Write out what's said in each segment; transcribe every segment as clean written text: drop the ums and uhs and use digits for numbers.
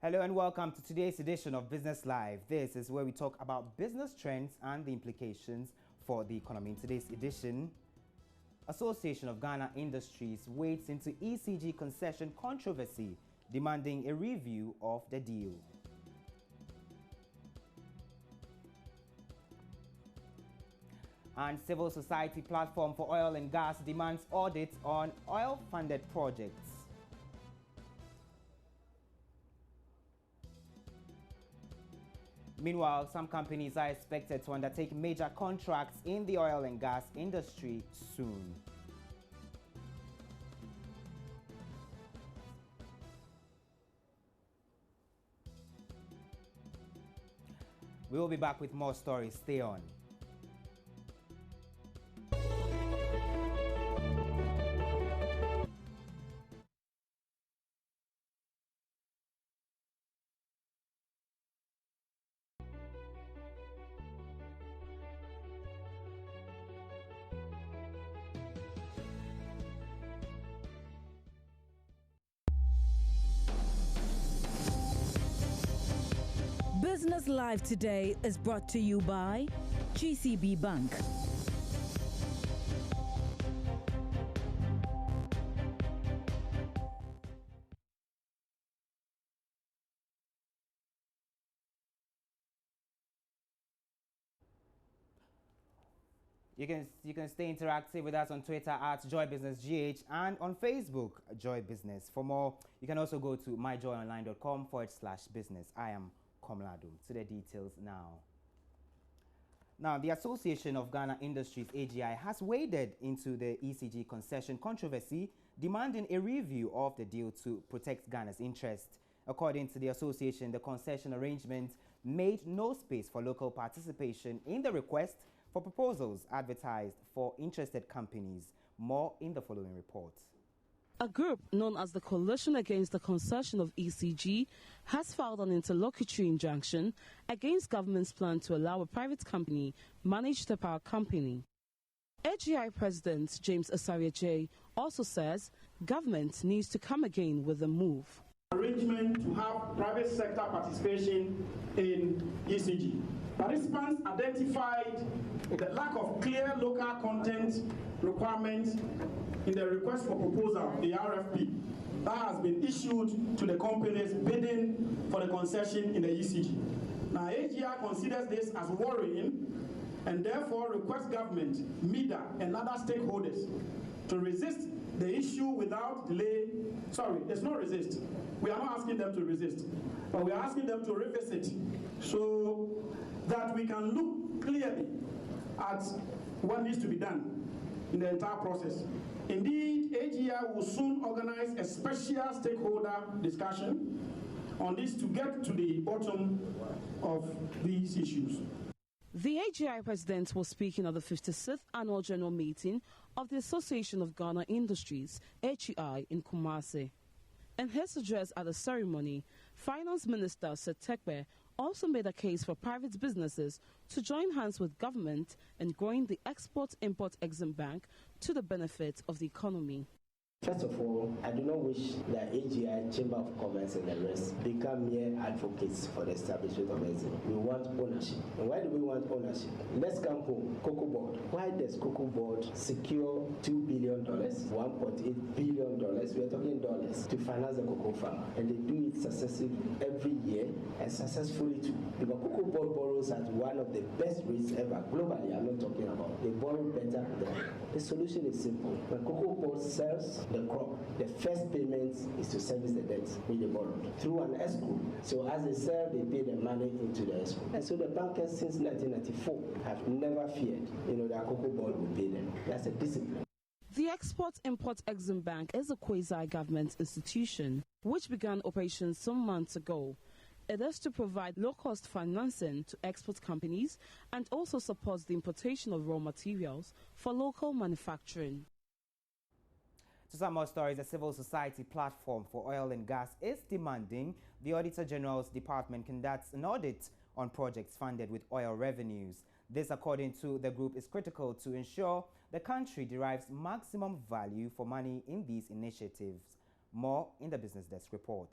Hello and welcome to today's edition of Business Live. This is where we talk about business trends and the implications for the economy. In today's edition, Association of Ghana Industries wades into ECG Concession controversy, demanding a review of the deal. And civil society platform for oil and gas demands audits on oil-funded projects. Meanwhile, some companies are expected to undertake major contracts in the oil and gas industry soon. We will be back with more stories. Stay on. Business Live today is brought to you by GCB Bank. You can stay interactive with us on Twitter at JoyBusinessGH and on Facebook, Joy Business. For more, you can also go to myjoyonline.com/business. I am Komladu. To the details now. Now, the Association of Ghana Industries, AGI, has waded into the ECG concession controversy, demanding a review of the deal to protect Ghana's interest. According to the association, the concession arrangement made no space for local participation in the request for proposals advertised for interested companies. More in the following report. A group known as the Coalition Against the Concession of ECG has filed an interlocutory injunction against government's plan to allow a private company manage the power company. AGI President James Asariaje also says government needs to come again with a move. Arrangement to have private sector participation in ECG. Participants identified the lack of clear local content requirements in the request for proposal, the RFP, that has been issued to the companies bidding for the concession in the ECG. Now, AGI considers this as worrying and therefore requests government, MIDA, and other stakeholders to resist the issue without delay. Sorry, it's not resist. We are not asking them to resist, but we are asking them to revisit so that we can look clearly at what needs to be done in the entire process. Indeed, AGI will soon organize a special stakeholder discussion on this to get to the bottom of these issues. The AGI president was speaking at the 56th annual general meeting of the Association of Ghana Industries, AGI, in Kumasi. In his address at the ceremony, Finance Minister Setekbe also made a case for private businesses to join hands with government in growing the Export-Import-Exim Bank to the benefit of the economy. First of all, I do not wish that AGI, Chamber of Commerce and the rest become mere advocates for the establishment of EXIM. We want ownership. And why do we want ownership? Let's come home. Cocoa Board. Why does Cocoa Board secure $2 billion, $1.8 billion, we are talking dollars, to finance the cocoa farmer? And they do it successively every year and successfully too. Because Cocoa Board borrows at one of the best rates ever. Globally, I'm not talking about. They borrow better than. The solution is simple. When Cocoa Board sells the crop, the first payment is to service the debt which they borrowed through an escrow. So as they sell, they pay the money into the escrow. And so the bankers since 1994 have never feared, that Cocoa Board will pay them. That's a discipline. The Export-Import-Exim Bank is a quasi-government institution which began operations some months ago. It is to provide low-cost financing to export companies and also supports the importation of raw materials for local manufacturing. To some more stories, the civil society platform for oil and gas is demanding the Auditor General's Department conducts an audit on projects funded with oil revenues. This, according to the group, is critical to ensure the country derives maximum value for money in these initiatives. More in the Business Desk report.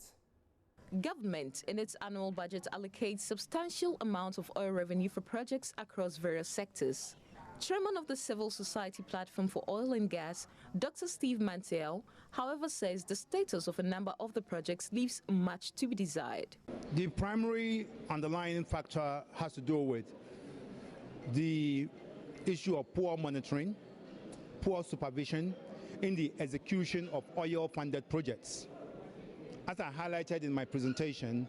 Government, in its annual budget, allocates substantial amounts of oil revenue for projects across various sectors. Chairman of the Civil Society Platform for Oil and Gas, Dr. Steve Mantel, however, says the status of a number of the projects leaves much to be desired. The primary underlying factor has to do with the issue of poor monitoring, poor supervision in the execution of oil-funded projects. As I highlighted in my presentation,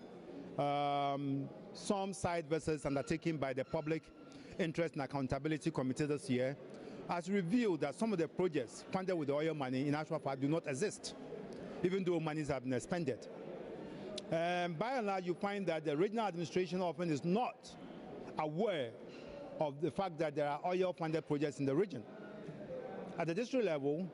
some side visits undertaken by the Public Interest and Accountability Committee this year has revealed that some of the projects funded with the oil money in actual fact do not exist, even though monies have been expended. By and large, you find that the regional administration often is not aware of the fact that there are oil-funded projects in the region. At the district level,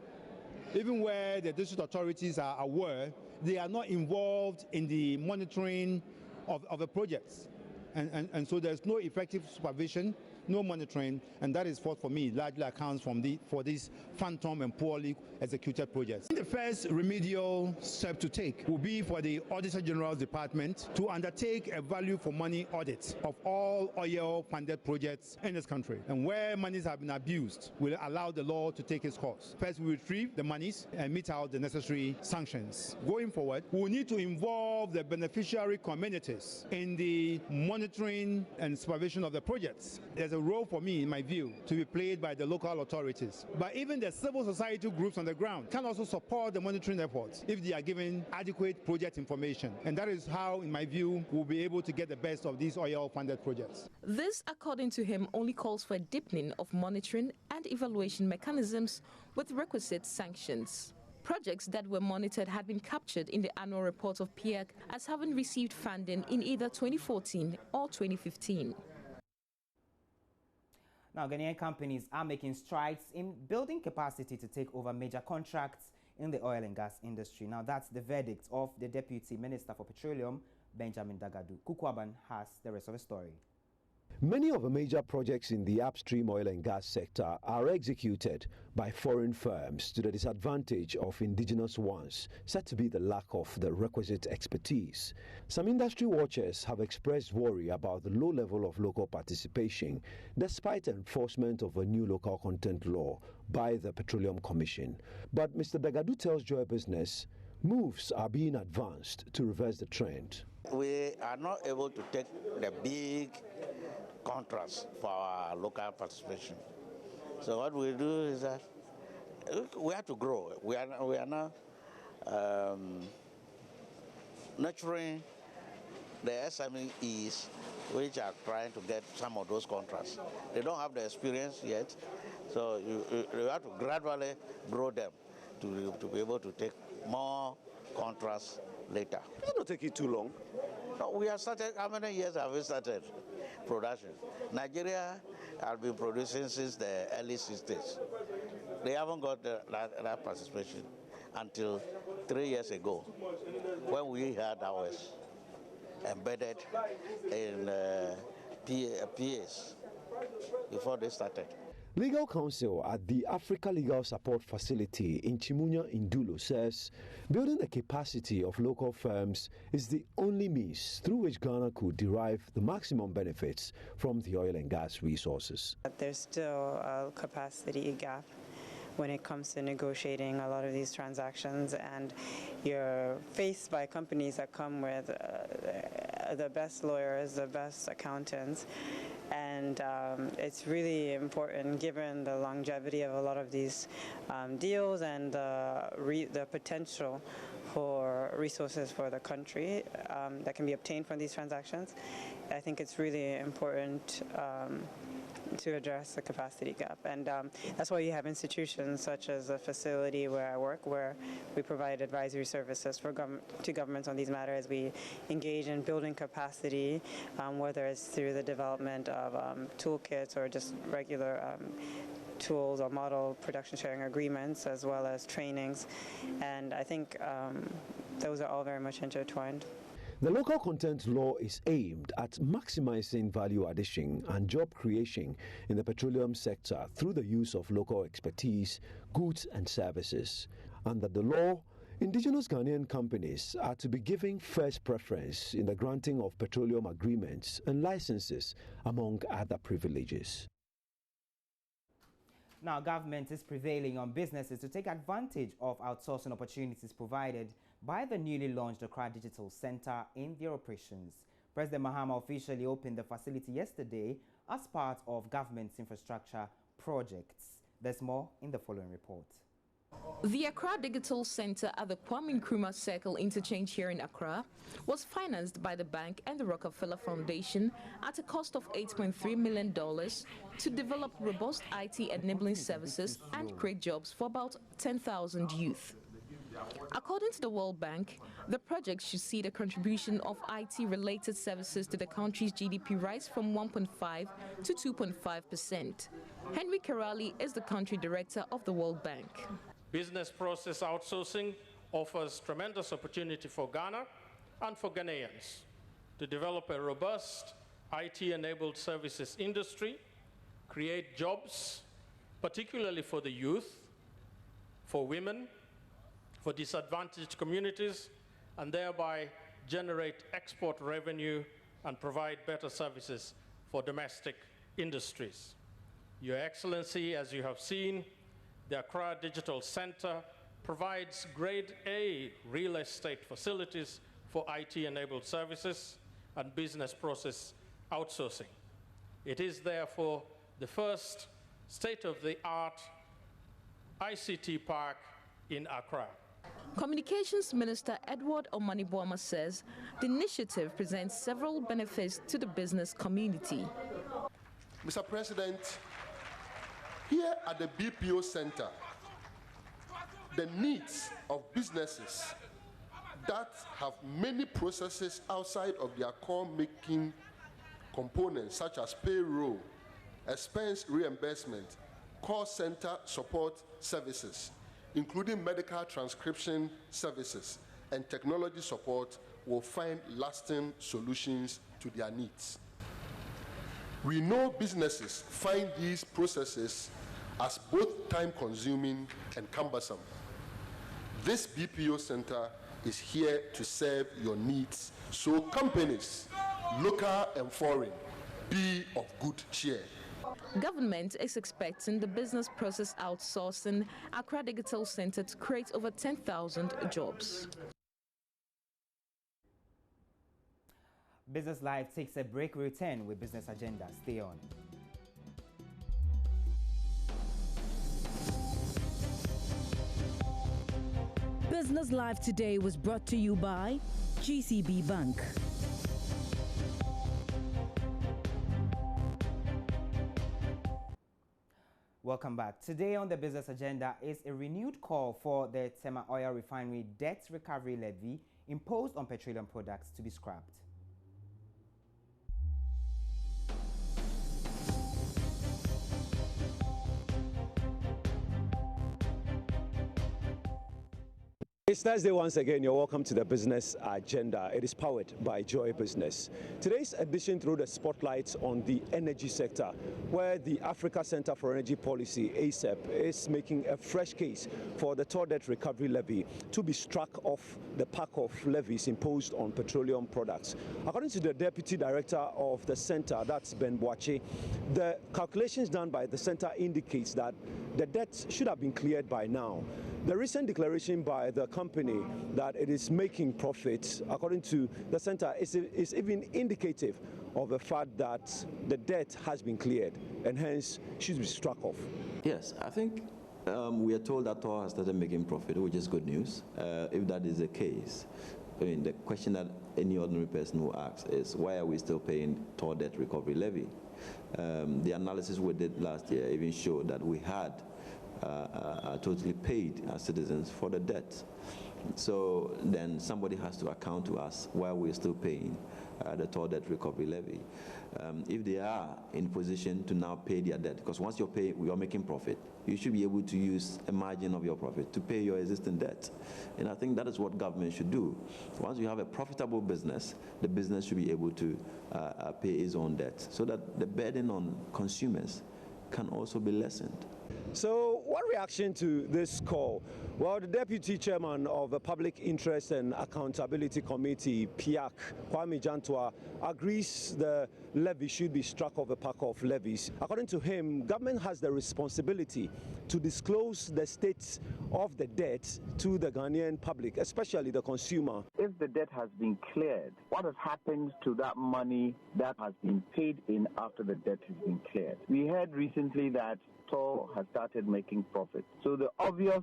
even where the district authorities are aware, they are not involved in the monitoring of the projects. And so there's no effective supervision, no monitoring, and that is what, for me, largely accounts for these phantom and poorly executed projects. The first remedial step to take will be for the Auditor General's Department to undertake a value for money audit of all oil-funded projects in this country. And where monies have been abused, we'll allow the law to take its course. First, we retrieve the monies and mete out the necessary sanctions. Going forward, we will need to involve the beneficiary communities in the monitoring and supervision of the projects. There's a role, for me, in my view, to be played by the local authorities. But even the civil society groups on the ground can also support the monitoring efforts if they are given adequate project information. And that is how, in my view, we'll be able to get the best of these oil-funded projects. This, according to him, only calls for a deepening of monitoring and evaluation mechanisms with requisite sanctions. Projects that were monitored had been captured in the annual report of PIAC as having received funding in either 2014 or 2015. Now, Ghanaian companies are making strides in building capacity to take over major contracts in the oil and gas industry. Now, that's the verdict of the Deputy Minister for Petroleum, Benjamin Dagadu. Kukwaban has the rest of the story. Many of the major projects in the upstream oil and gas sector are executed by foreign firms to the disadvantage of indigenous ones, said to be the lack of the requisite expertise. Some industry watchers have expressed worry about the low level of local participation despite enforcement of a new local content law by the Petroleum Commission. But Mr. Dagadu tells Joy Business moves are being advanced to reverse the trend. We are not able to take the big contracts for our local participation. So what we do is that we have to grow. We are now nurturing the SMEs which are trying to get some of those contracts. They don't have the experience yet, so you have to gradually grow them to be able to take more contracts later. It's not taking too long. No, we have started. How many years have we started production? Nigeria has been producing since the early 60s. They haven't got that participation until 3 years ago, when we had ours embedded in PAs before they started. Legal counsel at the Africa Legal Support Facility in Chimunya in Dulu says building the capacity of local firms is the only means through which Ghana could derive the maximum benefits from the oil and gas resources. There's still a capacity gap when it comes to negotiating a lot of these transactions, and you're faced by companies that come with the best lawyers, the best accountants, and it's really important, given the longevity of a lot of these deals and the potential for resources for the country that can be obtained from these transactions. I think it's really important to address the capacity gap, and that's why you have institutions such as the facility where I work, where we provide advisory services to governments on these matters. We engage in building capacity, whether it's through the development of toolkits or just regular tools or model production sharing agreements, as well as trainings, and I think those are all very much intertwined. The local content law is aimed at maximizing value addition and job creation in the petroleum sector through the use of local expertise, goods and services, and that the law Indigenous Ghanaian companies are to be given first preference in the granting of petroleum agreements and licenses, among other privileges. Now, government is prevailing on businesses to take advantage of outsourcing opportunities provided by the newly launched Accra Digital Center in their operations. President Mahama officially opened the facility yesterday as part of government's infrastructure projects. There's more in the following report. The Accra Digital Center at the Kwame Nkrumah Circle Interchange here in Accra was financed by the bank and the Rockefeller Foundation at a cost of $8.3 million to develop robust IT enabling services and create jobs for about 10,000 youth. According to the World Bank, the project should see the contribution of IT-related services to the country's GDP rise from 1.5 to 2.5%. Henry Kerali is the country director of the World Bank. Business process outsourcing offers tremendous opportunity for Ghana and for Ghanaians to develop a robust IT-enabled services industry, create jobs, particularly for the youth, for women, for disadvantaged communities, and thereby generate export revenue and provide better services for domestic industries. Your Excellency, as you have seen, the Accra Digital Center provides grade A real estate facilities for IT-enabled services and business process outsourcing. It is therefore the first state-of-the-art ICT park in Accra. Communications Minister Edward Omaniboama says the initiative presents several benefits to the business community. Mr. President, here at the BPO Center, the needs of businesses that have many processes outside of their core making components, such as payroll, expense reimbursement, call center support services, including medical transcription services and technology support, will find lasting solutions to their needs. We know businesses find these processes as both time-consuming and cumbersome. This BPO Center is here to serve your needs, so companies, local and foreign, be of good cheer. Government is expecting the business process outsourcing Accra Digital Center to create over 10,000 jobs. Business Live takes a break. We return with Business Agenda. Stay on. Business Live today was brought to you by GCB Bank. Welcome back. Today on the Business Agenda is a renewed call for the Tema Oil Refinery debt recovery levy imposed on petroleum products to be scrapped. It's Thursday once again. You're welcome to the Business Agenda. It is powered by Joy Business. Today's edition through the spotlights on the energy sector, where the Africa Center for Energy Policy, ACEP, is making a fresh case for the toll debt recovery levy to be struck off the pack of levies imposed on petroleum products. According to the Deputy Director of the Center, that's Ben Boache, the calculations done by the Center indicates that the debt should have been cleared by now. The recent declaration by the company that it is making profits, according to the Center, is even indicative of the fact that the debt has been cleared and hence should be struck off. Yes, I think we are told that TOR has started making profit, which is good news. If that is the case, I mean, the question that any ordinary person will ask is, why are we still paying TOR debt recovery levy? The analysis we did last year even showed that we had totally paid as citizens for the debt. So then somebody has to account to us why we're still paying the toll debt recovery levy. If they are in position to now pay their debt, because once you're making profit, you should be able to use a margin of your profit to pay your existing debt. And I think that is what government should do. Once you have a profitable business, the business should be able to pay its own debt so that the burden on consumers can also be lessened. So, what reaction to this call? Well, the Deputy Chairman of the Public Interest and Accountability Committee, PIAC, Kwame Jantua, agrees the levy should be struck off a pack of levies. According to him, government has the responsibility to disclose the state of the debt to the Ghanaian public, especially the consumer. If the debt has been cleared, what has happened to that money that has been paid in after the debt has been cleared? We heard recently that TOR has started making profit. So the obvious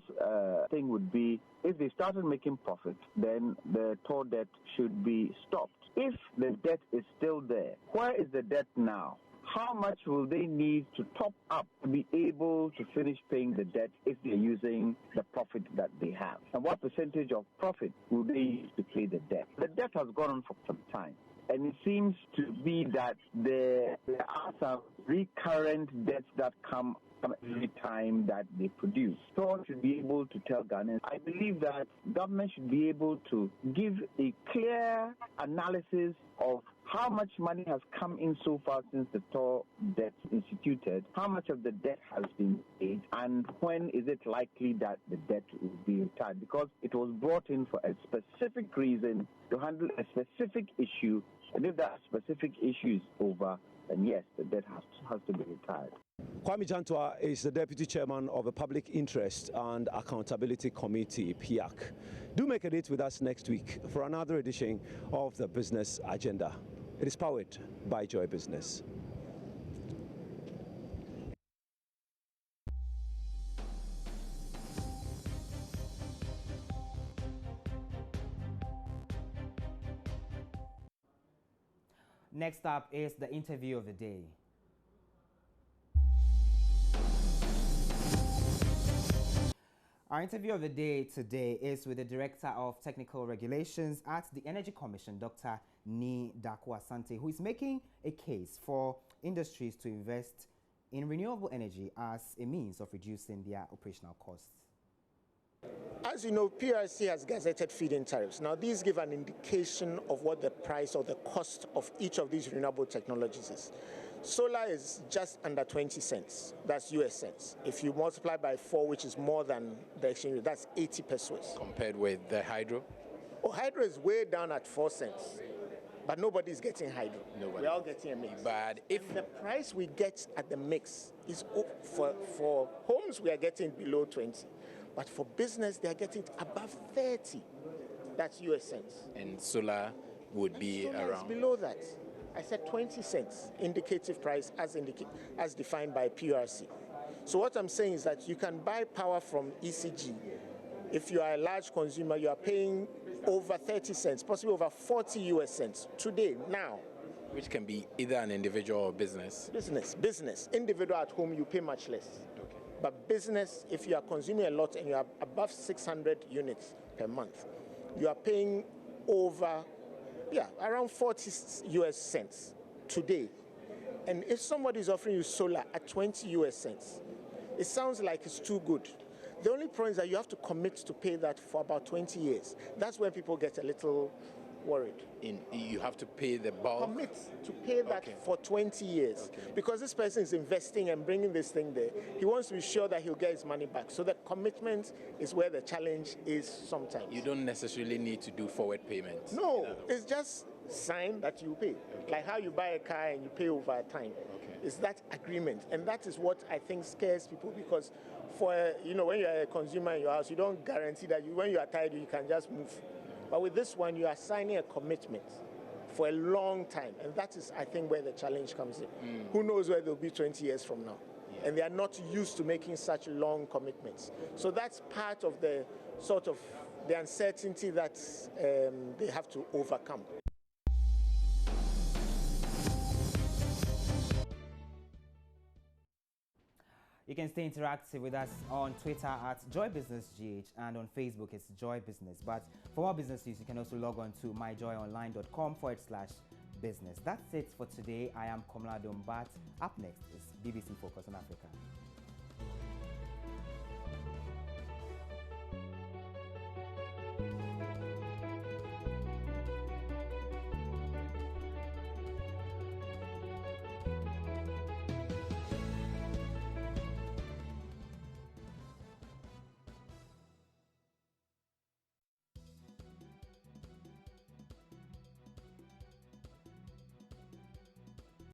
thing would be, if they started making profit, then the TOR debt should be stopped. If the debt is still there, where is the debt now? How much will they need to top up to be able to finish paying the debt if they're using the profit that they have? And what percentage of profit will they use to pay the debt? The debt has gone on for some time. And it seems to be that there are some recurrent debts that come every time that they produce. So should be able to tell Ghanaians. I believe that government should be able to give a clear analysis of how much money has come in so far since the TOR debt instituted, how much of the debt has been paid, and when is it likely that the debt will be retired, because it was brought in for a specific reason to handle a specific issue, and if that specific issue is over, then yes, the debt has to be retired. Kwame Jantua is the Deputy Chairman of the Public Interest and Accountability Committee, PIAC. Do make a date with us next week for another edition of the Business Agenda. It is powered by Joy Business. Next up is the interview of the day. Our interview of the day today is with the Director of Technical Regulations at the Energy Commission, Dr. Ni Daku Asante, who is making a case for industries to invest in renewable energy as a means of reducing their operational costs. As you know, PRC has gazetted feed-in tariffs. Now, these give an indication of what the price or the cost of each of these renewable technologies is. Solar is just under 20 cents, that's US cents. If you multiply by 4, which is more than the exchange rate, that's 80 pesos. Compared with the hydro? Oh, hydro is way down at 4 cents, but nobody's getting hydro. We're all getting a mix. But if the price we get at the mix is for homes, we are getting below 20. But for business, they are getting above 30. That's US cents. And solar would be around? Below that. I said 20 cents, indicative price as defined by PRC. So what I'm saying is that you can buy power from ECG. If you are a large consumer, you are paying over 30 cents, possibly over 40 US cents today, now. Which can be either an individual or business? Business. Individual at home, you pay much less. Okay. But business, if you are consuming a lot and you are above 600 units per month, you are paying over around 40 US cents today. And if somebody is offering you solar at 20 US cents, it sounds like it's too good. The only problem is that you have to commit to pay that for about 20 years. That's when people get a little worried. You have to pay the bulk? Commit to pay that for 20 years. Okay. Because this person is investing and bringing this thing there. He wants to be sure that he'll get his money back. So the commitment is where the challenge is sometimes. You don't necessarily need to do forward payments? No, it's just sign that you pay. Okay. Like how you buy a car and you pay over time. Okay. It's that agreement. And that is what I think scares people, because when you're a consumer in your house, you don't guarantee that when you are tired, you can just move. But with this one, you are signing a commitment for a long time. And that is, I think, where the challenge comes in. Who knows where they'll be 20 years from now? Yeah. And they are not used to making such long commitments. So that's part of the sort of the uncertainty that they have to overcome. You can stay interactive with us on Twitter at JoyBusinessGH, and on Facebook it's Joy Business. But for more business news, you can also log on to myjoyonline.com/business. That's it for today. I am Komla Dombat. Up next is BBC Focus on Africa.